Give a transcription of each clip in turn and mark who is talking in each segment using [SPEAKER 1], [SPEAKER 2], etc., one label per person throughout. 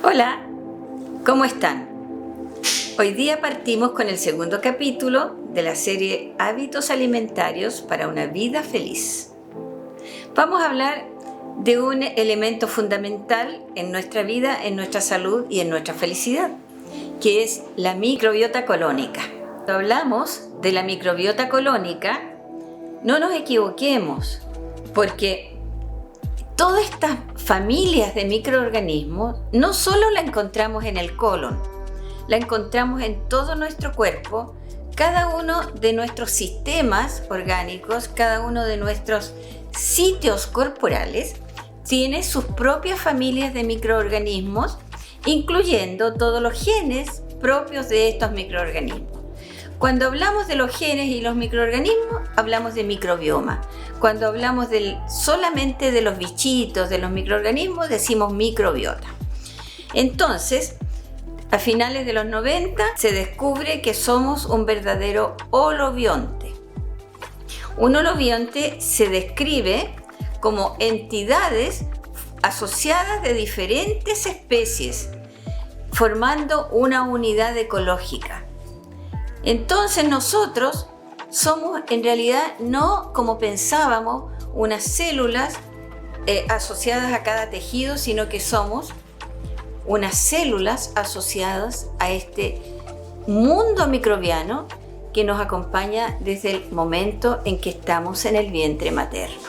[SPEAKER 1] Hola, ¿cómo están? Hoy día partimos con el segundo capítulo de la serie Hábitos alimentarios para una vida feliz. Vamos a hablar de un elemento fundamental en nuestra vida, en nuestra salud y en nuestra felicidad, que es la microbiota colónica. Cuando hablamos de la microbiota colónica, no nos equivoquemos, porque todas estas familias de microorganismos no solo la encontramos en el colon, la encontramos en todo nuestro cuerpo. Cada uno de nuestros sistemas orgánicos, cada uno de nuestros sitios corporales tiene sus propias familias de microorganismos, incluyendo todos los genes propios de estos microorganismos. Cuando hablamos de los genes y los microorganismos, hablamos de microbioma. Cuando hablamos solamente de los bichitos, de los microorganismos, decimos microbiota. Entonces, a finales de los 90 se descubre que somos un verdadero holobionte. Un holobionte se describe como entidades asociadas de diferentes especies, formando una unidad ecológica. Entonces nosotros somos en realidad no como pensábamos unas células asociadas a cada tejido, sino que somos unas células asociadas a este mundo microbiano que nos acompaña desde el momento en que estamos en el vientre materno.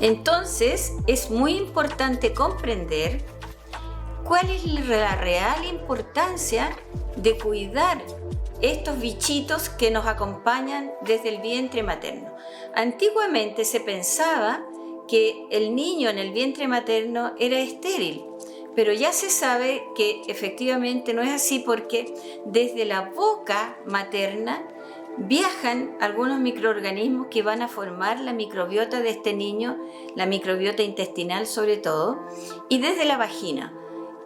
[SPEAKER 1] Entonces es muy importante comprender cuál es la real importancia de cuidar estos bichitos que nos acompañan desde el vientre materno. Antiguamente se pensaba que el niño en el vientre materno era estéril, pero ya se sabe que efectivamente no es así, porque desde la boca materna viajan algunos microorganismos que van a formar la microbiota de este niño, la microbiota intestinal sobre todo, y desde la vagina.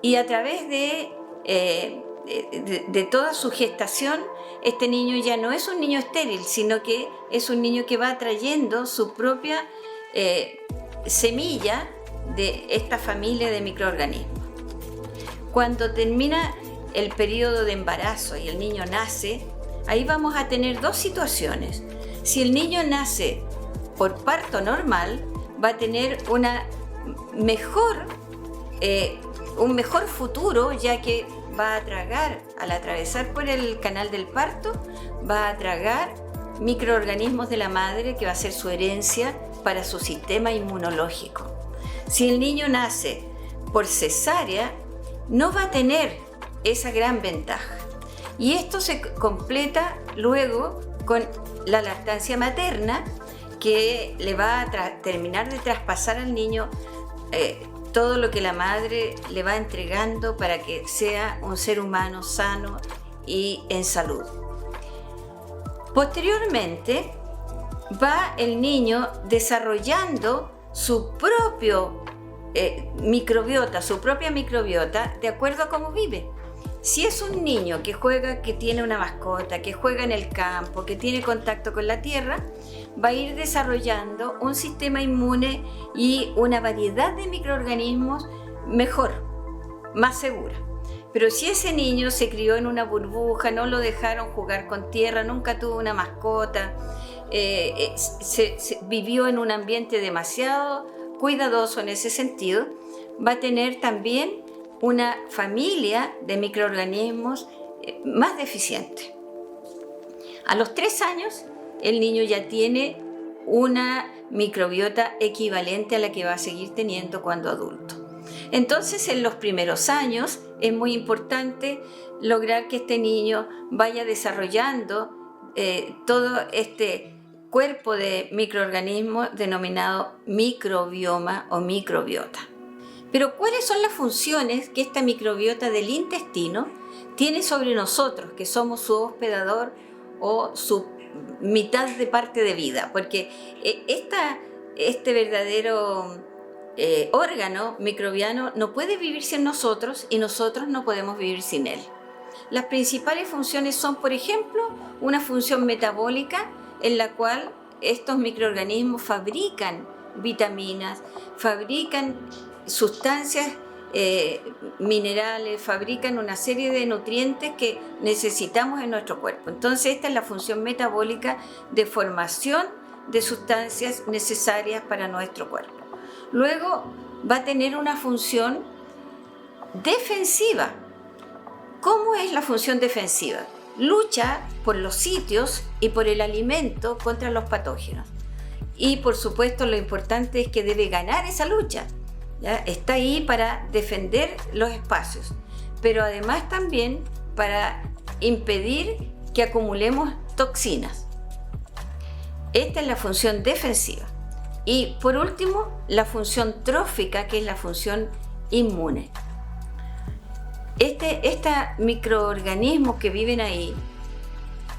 [SPEAKER 1] Y a través de toda su gestación, este niño ya no es un niño estéril, sino que es un niño que va trayendo su propia semilla de esta familia de microorganismos. Cuando termina el periodo de embarazo y el niño nace, ahí vamos a tener dos situaciones. Si el niño nace por parto normal, va a tener un mejor futuro, ya que va a tragar, al atravesar por el canal del parto, va a tragar microorganismos de la madre, que va a ser su herencia para su sistema inmunológico. Si el niño nace por cesárea, no va a tener esa gran ventaja. Y esto se completa luego con la lactancia materna, que le va a terminar de traspasar al niño todo lo que la madre le va entregando para que sea un ser humano sano y en salud. Posteriormente va el niño desarrollando su propio microbiota, su propia microbiota, de acuerdo a cómo vive. Si es un niño que juega, que tiene una mascota, que juega en el campo, que tiene contacto con la tierra, va a ir desarrollando un sistema inmune y una variedad de microorganismos mejor, más segura. Pero si ese niño se crió en una burbuja, no lo dejaron jugar con tierra, nunca tuvo una mascota, vivió en un ambiente demasiado cuidadoso en ese sentido, va a tener también una familia de microorganismos más deficiente. A los 3 años, el niño ya tiene una microbiota equivalente a la que va a seguir teniendo cuando adulto. Entonces, en los primeros años es muy importante lograr que este niño vaya desarrollando todo este cuerpo de microorganismos denominado microbioma o microbiota. Pero ¿cuáles son las funciones que esta microbiota del intestino tiene sobre nosotros, que somos su hospedador o su mitad de parte de vida? Porque este verdadero órgano microbiano no puede vivir sin nosotros y nosotros no podemos vivir sin él. Las principales funciones son, por ejemplo, una función metabólica en la cual estos microorganismos fabrican vitaminas, fabrican sustancias minerales, fabrican una serie de nutrientes que necesitamos en nuestro cuerpo. Entonces esta es la función metabólica de formación de sustancias necesarias para nuestro cuerpo. Luego va a tener una función defensiva. ¿Cómo es la función defensiva? Lucha por los sitios y por el alimento contra los patógenos. Y por supuesto lo importante es que debe ganar esa lucha. ¿Ya? Está ahí para defender los espacios, pero además también para impedir que acumulemos toxinas. Esta es la función defensiva. Y por último, la función trófica, que es la función inmune. Estos microorganismos que viven ahí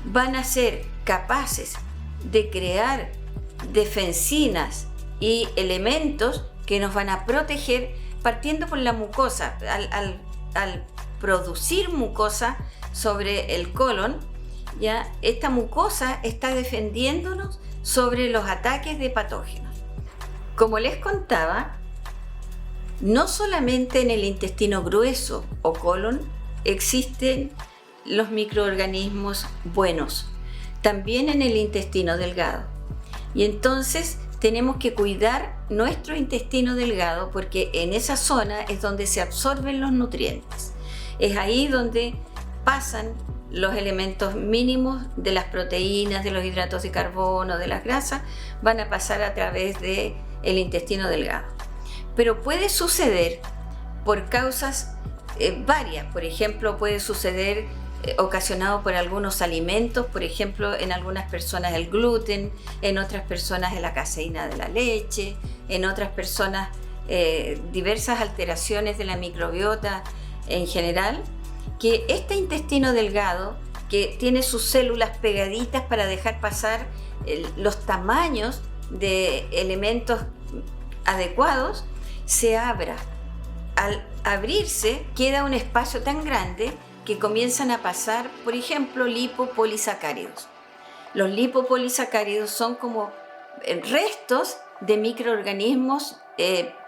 [SPEAKER 1] van a ser capaces de crear defensinas y elementos que nos van a proteger, partiendo por la mucosa. Al producir mucosa sobre el colon, ¿ya? Esta mucosa está defendiéndonos sobre los ataques de patógenos. Como les contaba, no solamente en el intestino grueso o colon existen los microorganismos buenos, también en el intestino delgado. Y entonces tenemos que cuidar nuestro intestino delgado porque en esa zona es donde se absorben los nutrientes. Es ahí donde pasan los elementos mínimos de las proteínas, de los hidratos de carbono, de las grasas, van a pasar a través del intestino delgado. Pero puede suceder por causas varias. Por ejemplo, puede suceder ocasionado por algunos alimentos, por ejemplo, en algunas personas el gluten, en otras personas la caseína de la leche, en otras personas diversas alteraciones de la microbiota en general, que este intestino delgado, que tiene sus células pegaditas para dejar pasar los tamaños de elementos adecuados, se abra. Al abrirse queda un espacio tan grande que comienzan a pasar, por ejemplo, lipopolisacáridos. Los lipopolisacáridos son como restos de microorganismos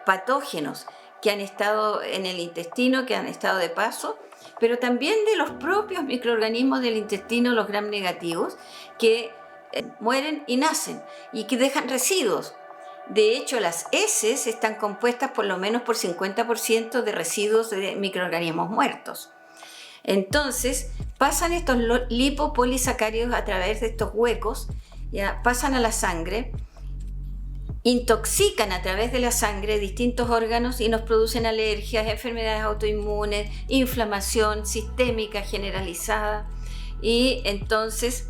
[SPEAKER 1] patógenos que han estado en el intestino, que han estado de paso, pero también de los propios microorganismos del intestino, los gram negativos, que mueren y nacen y que dejan residuos. De hecho, las heces están compuestas por lo menos por 50% de residuos de microorganismos muertos. Entonces, pasan estos lipopolisacáridos a través de estos huecos, ya pasan a la sangre, intoxican a través de la sangre distintos órganos y nos producen alergias, enfermedades autoinmunes, inflamación sistémica generalizada. Y entonces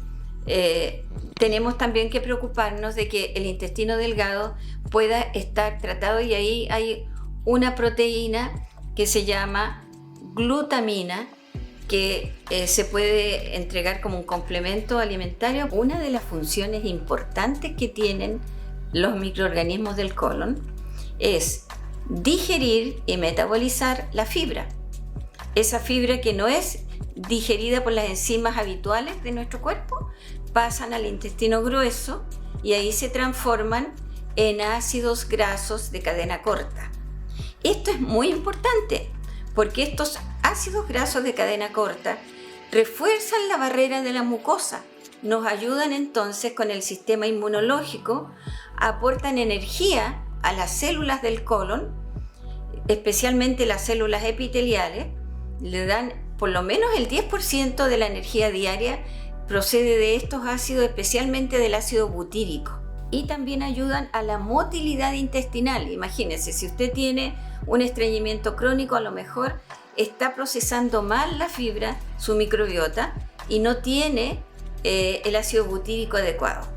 [SPEAKER 1] tenemos también que preocuparnos de que el intestino delgado pueda estar tratado, y ahí hay una proteína que se llama glutamina, que se puede entregar como un complemento alimentario. Una de las funciones importantes que tienen los microorganismos del colon es digerir y metabolizar la fibra. Esa fibra que no es digerida por las enzimas habituales de nuestro cuerpo, pasan al intestino grueso y ahí se transforman en ácidos grasos de cadena corta. Esto es muy importante porque estos ácidos grasos de cadena corta refuerzan la barrera de la mucosa, nos ayudan entonces con el sistema inmunológico, aportan energía a las células del colon, especialmente las células epiteliales, le dan por lo menos el 10% de la energía diaria, procede de estos ácidos, especialmente del ácido butírico. Y también ayudan a la motilidad intestinal. Imagínense, si usted tiene un estreñimiento crónico, a lo mejor está procesando mal la fibra, su microbiota, y no tiene el ácido butírico adecuado.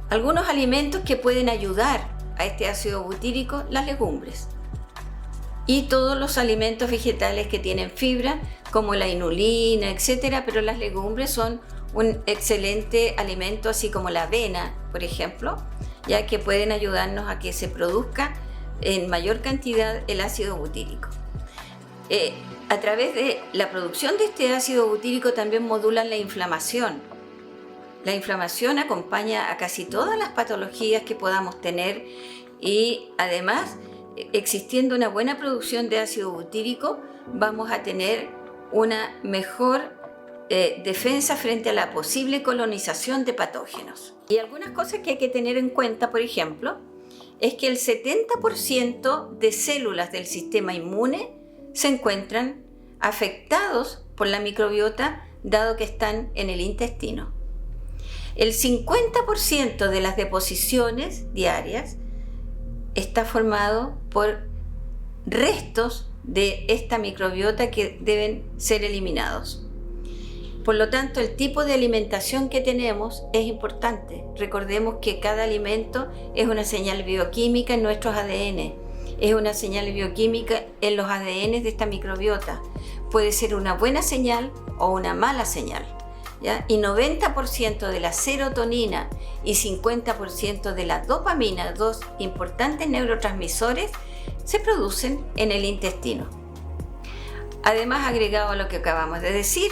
[SPEAKER 1] Algunos alimentos que pueden ayudar a este ácido butírico, las legumbres. Y todos los alimentos vegetales que tienen fibra, como la inulina, etc. Pero las legumbres son un excelente alimento, así como la avena, por ejemplo, ya que pueden ayudarnos a que se produzca en mayor cantidad el ácido butírico. A través de la producción de este ácido butírico también modulan la inflamación. La inflamación acompaña a casi todas las patologías que podamos tener y además existiendo una buena producción de ácido butírico, vamos a tener una mejor defensa frente a la posible colonización de patógenos. Y algunas cosas que hay que tener en cuenta, por ejemplo, es que el 70% de células del sistema inmune se encuentran afectados por la microbiota, dado que están en el intestino. El 50% de las deposiciones diarias está formado por restos de esta microbiota que deben ser eliminados. Por lo tanto, el tipo de alimentación que tenemos es importante. Recordemos que cada alimento es una señal bioquímica en nuestros ADN, es una señal bioquímica en los ADN de esta microbiota. Puede ser una buena señal o una mala señal, ¿ya? Y 90% de la serotonina y 50% de la dopamina, dos importantes neurotransmisores, se producen en el intestino. Además, agregado a lo que acabamos de decir,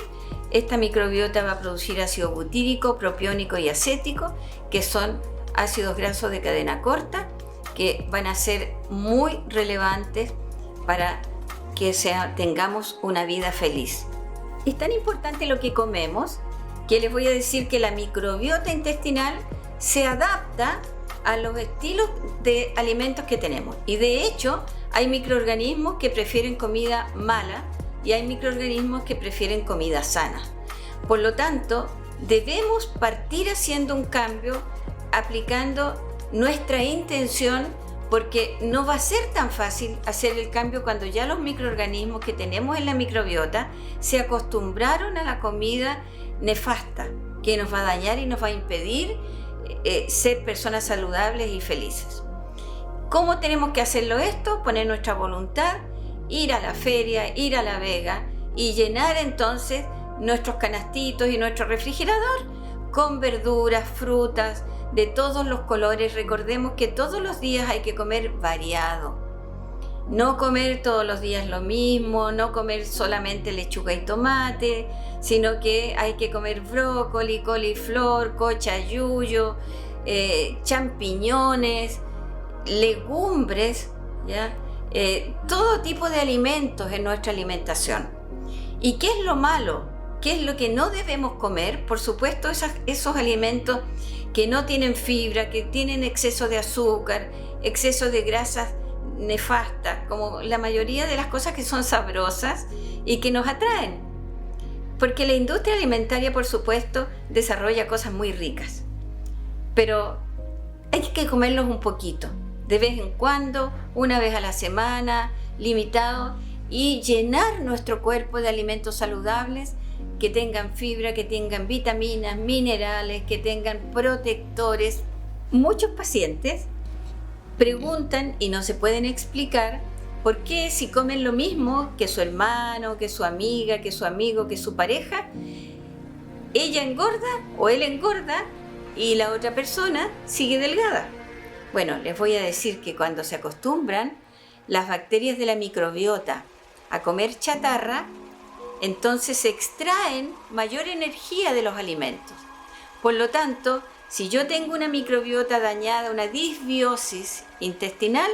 [SPEAKER 1] esta microbiota va a producir ácido butírico, propiónico y acético, que son ácidos grasos de cadena corta, que van a ser muy relevantes para que tengamos una vida feliz. Es tan importante lo que comemos que les voy a decir que la microbiota intestinal se adapta a los estilos de alimentos que tenemos. Y de hecho, hay microorganismos que prefieren comida mala y hay microorganismos que prefieren comida sana. Por lo tanto, debemos partir haciendo un cambio, aplicando nuestra intención, porque no va a ser tan fácil hacer el cambio cuando ya los microorganismos que tenemos en la microbiota se acostumbraron a la comida nefasta, que nos va a dañar y nos va a impedir ser personas saludables y felices. ¿Cómo tenemos que hacerlo esto? Poner nuestra voluntad, ir a la feria, ir a la vega y llenar entonces nuestros canastitos y nuestro refrigerador con verduras, frutas de todos los colores. Recordemos que todos los días hay que comer variado. No comer todos los días lo mismo, no comer solamente lechuga y tomate, sino que hay que comer brócoli, coliflor, cochayuyo, champiñones, legumbres, ¿ya? Todo tipo de alimentos en nuestra alimentación. ¿Y qué es lo malo? ¿Qué es lo que no debemos comer? Por supuesto, esos alimentos que no tienen fibra, que tienen exceso de azúcar, exceso de grasas nefastas, como la mayoría de las cosas que son sabrosas y que nos atraen. Porque la industria alimentaria, por supuesto, desarrolla cosas muy ricas. Pero hay que comerlos un poquito, de vez en cuando, una vez a la semana, limitado, y llenar nuestro cuerpo de alimentos saludables que tengan fibra, que tengan vitaminas, minerales, que tengan protectores. Muchos pacientes preguntan y no se pueden explicar por qué, si comen lo mismo que su hermano, que su amiga, que su amigo, que su pareja, ella engorda o él engorda y la otra persona sigue delgada. Bueno, les voy a decir que cuando se acostumbran las bacterias de la microbiota a comer chatarra, entonces se extraen mayor energía de los alimentos. Por lo tanto, si yo tengo una microbiota dañada, una disbiosis intestinal,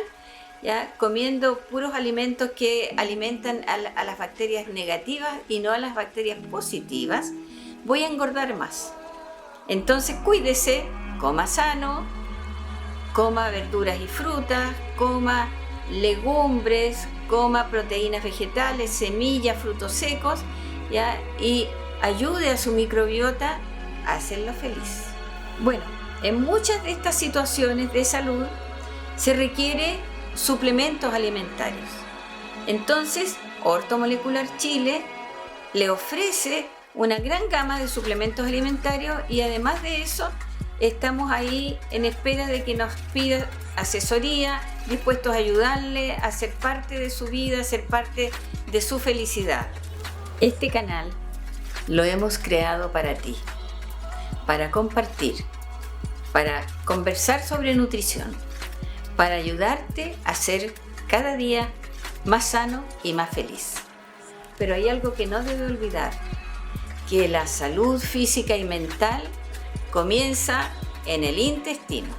[SPEAKER 1] ya comiendo puros alimentos que alimentan a las bacterias negativas y no a las bacterias positivas, voy a engordar más. Entonces cuídese, coma sano, coma verduras y frutas, coma legumbres, coma proteínas vegetales, semillas, frutos secos, ¿ya? Y ayude a su microbiota a hacerlo feliz. Bueno, en muchas de estas situaciones de salud se requiere suplementos alimentarios. Entonces, Ortomolecular Chile le ofrece una gran gama de suplementos alimentarios y además de eso, estamos ahí en espera de que nos pida asesoría, dispuestos a ayudarle a ser parte de su vida, a ser parte de su felicidad. Este canal lo hemos creado para ti, para compartir, para conversar sobre nutrición, para ayudarte a ser cada día más sano y más feliz. Pero hay algo que no debe olvidar, que la salud física y mental comienza en el intestino.